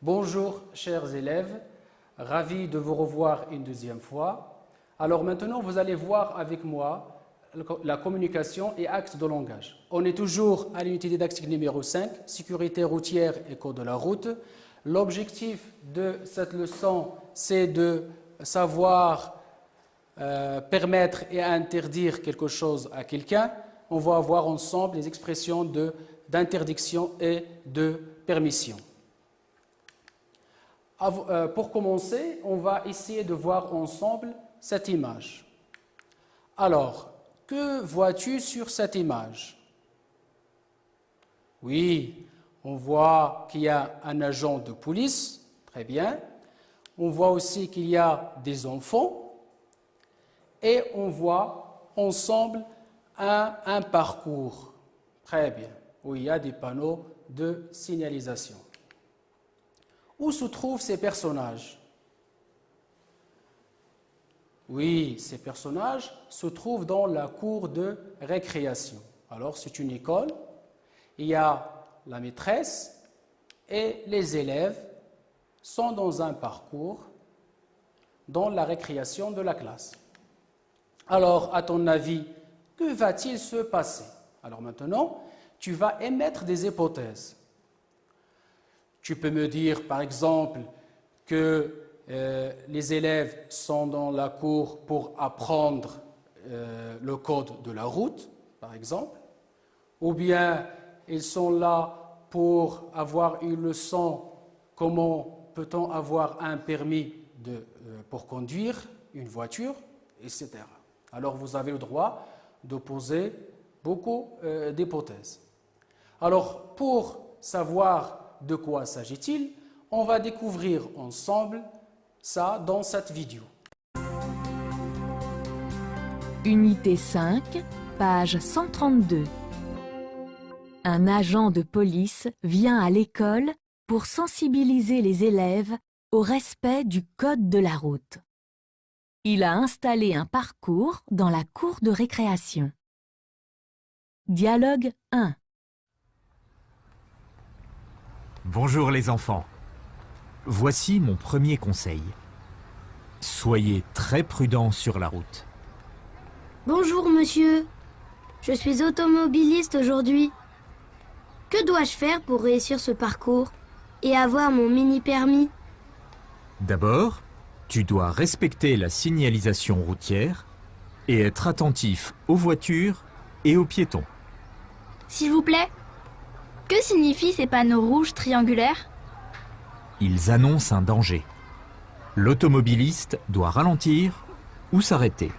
Bonjour chers élèves, ravi de vous revoir une deuxième fois. Alors maintenant vous allez voir avec moi la communication et actes de langage. On est toujours à l'unité didactique numéro 5, sécurité routière et code de la route. L'objectif de cette leçon, c'est de savoir permettre et interdire quelque chose à quelqu'un. On va voir ensemble les expressions d'interdiction et de permission. Pour commencer, on va essayer de voir ensemble cette image. Alors, que vois-tu sur cette image? Oui, on voit qu'il y a un agent de police, très bien. On voit aussi qu'il y a des enfants et on voit ensemble un parcours, très bien, où il y a des panneaux de signalisation. Où se trouvent ces personnages? Oui, ces personnages se trouvent dans la cour de récréation. Alors, c'est une école, il y a la maîtresse et les élèves sont dans un parcours dans la récréation de la classe. Alors, à ton avis, que va-t-il se passer? Alors maintenant, tu vas émettre des hypothèses. Tu peux me dire, par exemple, que les élèves sont dans la cour pour apprendre le code de la route, par exemple, ou bien ils sont là pour avoir une leçon, comment peut-on avoir un permis pour conduire une voiture, etc. Alors vous avez le droit de poser beaucoup d'hypothèses. Alors pour savoir de quoi s'agit-il, on va découvrir ensemble ça dans cette vidéo. Unité 5, page 132. Un agent de police vient à l'école pour sensibiliser les élèves au respect du code de la route. Il a installé un parcours dans la cour de récréation. Dialogue 1. Bonjour les enfants. Voici mon premier conseil. Soyez très prudents sur la route. Bonjour monsieur, je suis automobiliste aujourd'hui. Que dois-je faire pour réussir ce parcours et avoir mon mini-permis? D'abord, tu dois respecter la signalisation routière et être attentif aux voitures et aux piétons. S'il vous plaît, que signifient ces panneaux rouges triangulaires? Ils annoncent un danger. L'automobiliste doit ralentir ou s'arrêter.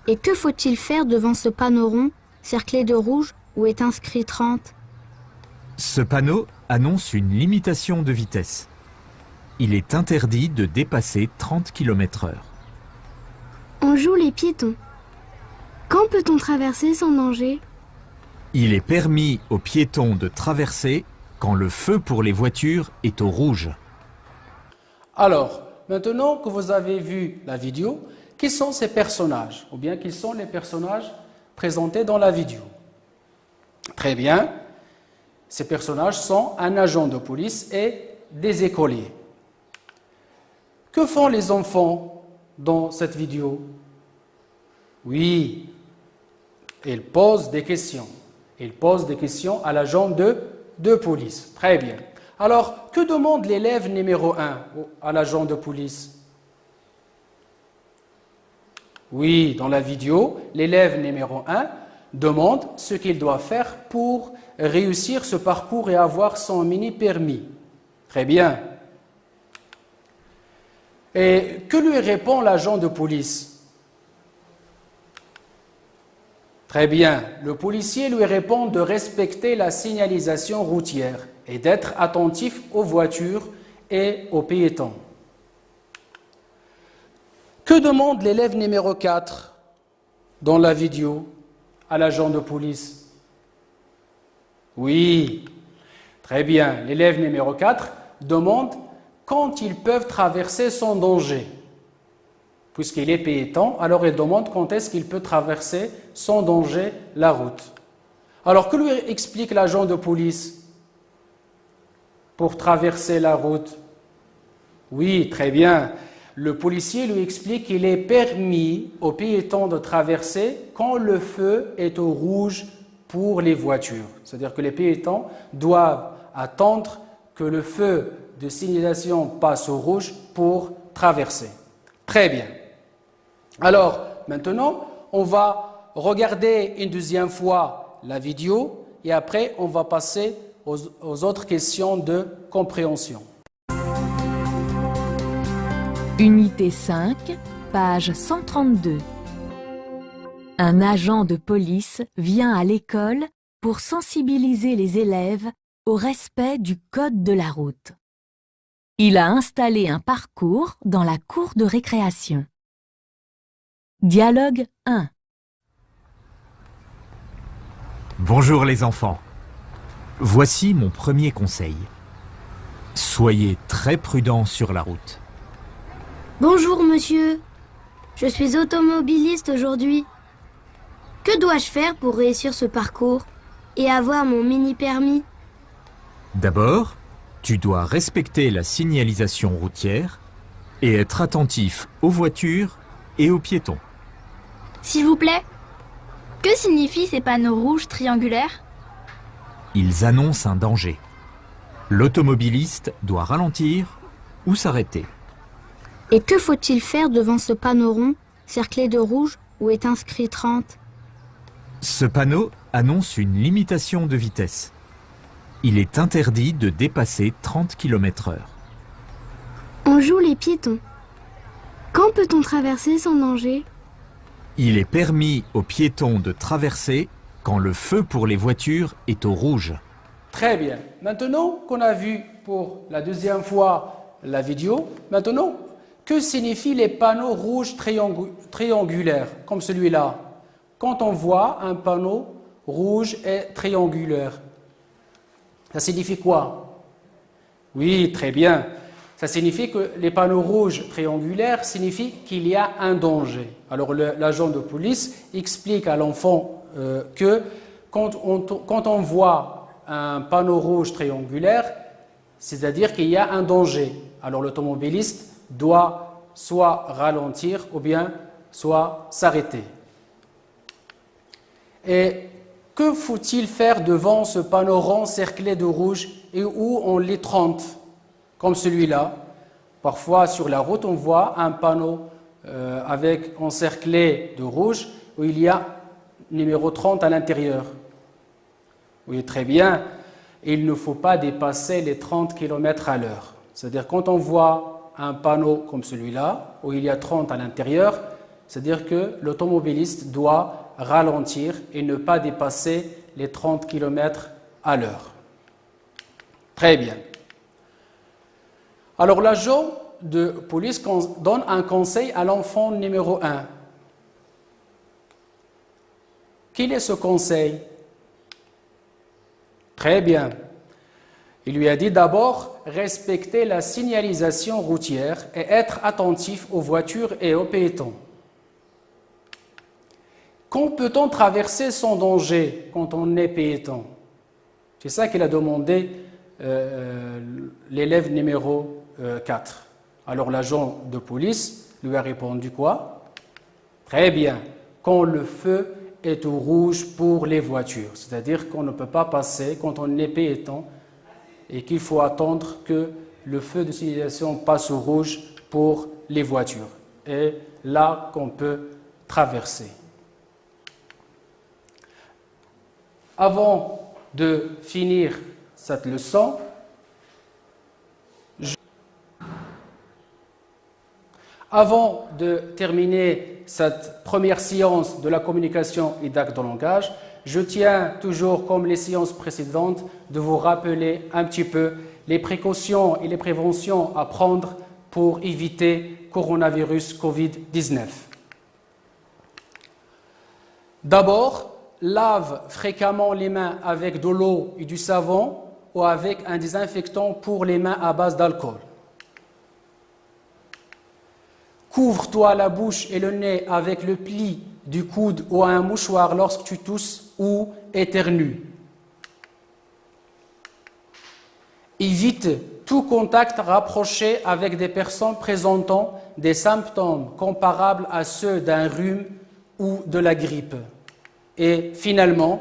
Et que faut-il faire devant ce panneau rond, cerclé de rouge, où est inscrit 30? Ce panneau annonce une limitation de vitesse. Il est interdit de dépasser 30 km/h. On joue les piétons. Quand peut-on traverser sans danger? Il est permis aux piétons de traverser quand le feu pour les voitures est au rouge. Alors, maintenant que vous avez vu la vidéo, qui sont ces personnages? Ou bien, quels sont les personnages présentés dans la vidéo? Très bien. Ces personnages sont un agent de police et des écoliers. Que font les enfants dans cette vidéo? Oui, ils posent des questions. Ils posent des questions à l'agent de police. Très bien. Alors, que demande l'élève numéro 1 à l'agent de police? Oui, dans la vidéo, l'élève numéro 1 demande ce qu'il doit faire pour réussir ce parcours et avoir son mini-permis. Très bien. Et que lui répond l'agent de police? Très bien. Le policier lui répond de respecter la signalisation routière et d'être attentif aux voitures et aux piétons. Que demande l'élève numéro 4 dans la vidéo à l'agent de police? Oui, très bien. L'élève numéro 4 demande quand ils peuvent traverser sans danger. Puisqu'il est piéton, alors il demande quand est-ce qu'il peut traverser sans danger la route. Alors que lui explique l'agent de police? pour traverser la route? Oui, très bien. Le policier lui explique qu'il est permis aux piétons de traverser quand le feu est au rouge pour les voitures. C'est-à-dire que les piétons doivent attendre que le feu de signalisation passe au rouge pour traverser. Très bien. Alors, maintenant, on va regarder une deuxième fois la vidéo et après, on va passer aux autres questions de compréhension. Unité 5, page 132. Un agent de police vient à l'école pour sensibiliser les élèves au respect du code de la route. Il a installé un parcours dans la cour de récréation. Dialogue 1. Bonjour les enfants. Voici mon premier conseil. Soyez très prudents sur la route. Bonjour monsieur, je suis automobiliste aujourd'hui. Que dois-je faire pour réussir ce parcours et avoir mon mini-permis? D'abord, tu dois respecter la signalisation routière et être attentif aux voitures et aux piétons. S'il vous plaît, que signifient ces panneaux rouges triangulaires? Ils annoncent un danger. L'automobiliste doit ralentir ou s'arrêter. Et que faut-il faire devant ce panneau rond, cerclé de rouge, où est inscrit 30? Ce panneau annonce une limitation de vitesse. Il est interdit de dépasser 30 km/h. On joue les piétons. Quand peut-on traverser sans danger? Il est permis aux piétons de traverser quand le feu pour les voitures est au rouge. Très bien. Maintenant qu'on a vu pour la deuxième fois la vidéo, maintenant, que signifient les panneaux rouges triangulaires, comme celui-là? Quand on voit un panneau rouge et triangulaire, ça signifie quoi? Oui, très bien. Ça signifie que les panneaux rouges triangulaires signifient qu'il y a un danger. Alors l'agent de police explique à l'enfant que quand on voit un panneau rouge triangulaire, c'est-à-dire qu'il y a un danger. Alors l'automobiliste doit soit ralentir ou bien soit s'arrêter. Et que faut-il faire devant ce panneau rond cerclé de rouge et où on lit 30, comme celui-là? Parfois sur la route on voit un panneau avec encerclé de rouge où il y a numéro 30 à l'intérieur. Oui, très bien. Il ne faut pas dépasser les 30 km à l'heure. C'est-à-dire quand on voit un panneau comme celui-là, où il y a 30 à l'intérieur, c'est-à-dire que l'automobiliste doit ralentir et ne pas dépasser les 30 km à l'heure. Très bien. Alors l'agent de police donne un conseil à l'enfant numéro 1. Quel est ce conseil? Très bien. Il lui a dit d'abord respecter la signalisation routière et être attentif aux voitures et aux piétons. Quand peut-on traverser sans danger quand on est piéton? C'est ça qu'il a demandé l'élève numéro 4. Alors l'agent de police lui a répondu quoi? Très bien, quand le feu est au rouge pour les voitures, c'est-à-dire qu'on ne peut pas passer quand on est piéton et qu'il faut attendre que le feu de signalisation passe au rouge pour les voitures. Et là qu'on peut traverser. Avant de finir cette leçon, avant de terminer cette première séance de la communication et d'acte de langage, je tiens toujours, comme les séances précédentes, de vous rappeler un petit peu les précautions et les préventions à prendre pour éviter coronavirus Covid-19. D'abord, lave fréquemment les mains avec de l'eau et du savon ou avec un désinfectant pour les mains à base d'alcool. Couvre-toi la bouche et le nez avec le pli du coude ou un mouchoir lorsque tu tousses ou éternues. Évite tout contact rapproché avec des personnes présentant des symptômes comparables à ceux d'un rhume ou de la grippe. Et finalement,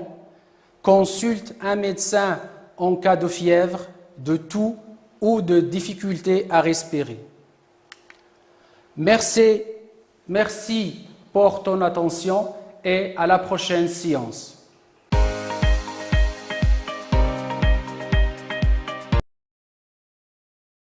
consulte un médecin en cas de fièvre, de toux ou de difficulté à respirer. Merci pour ton attention et à la prochaine séance.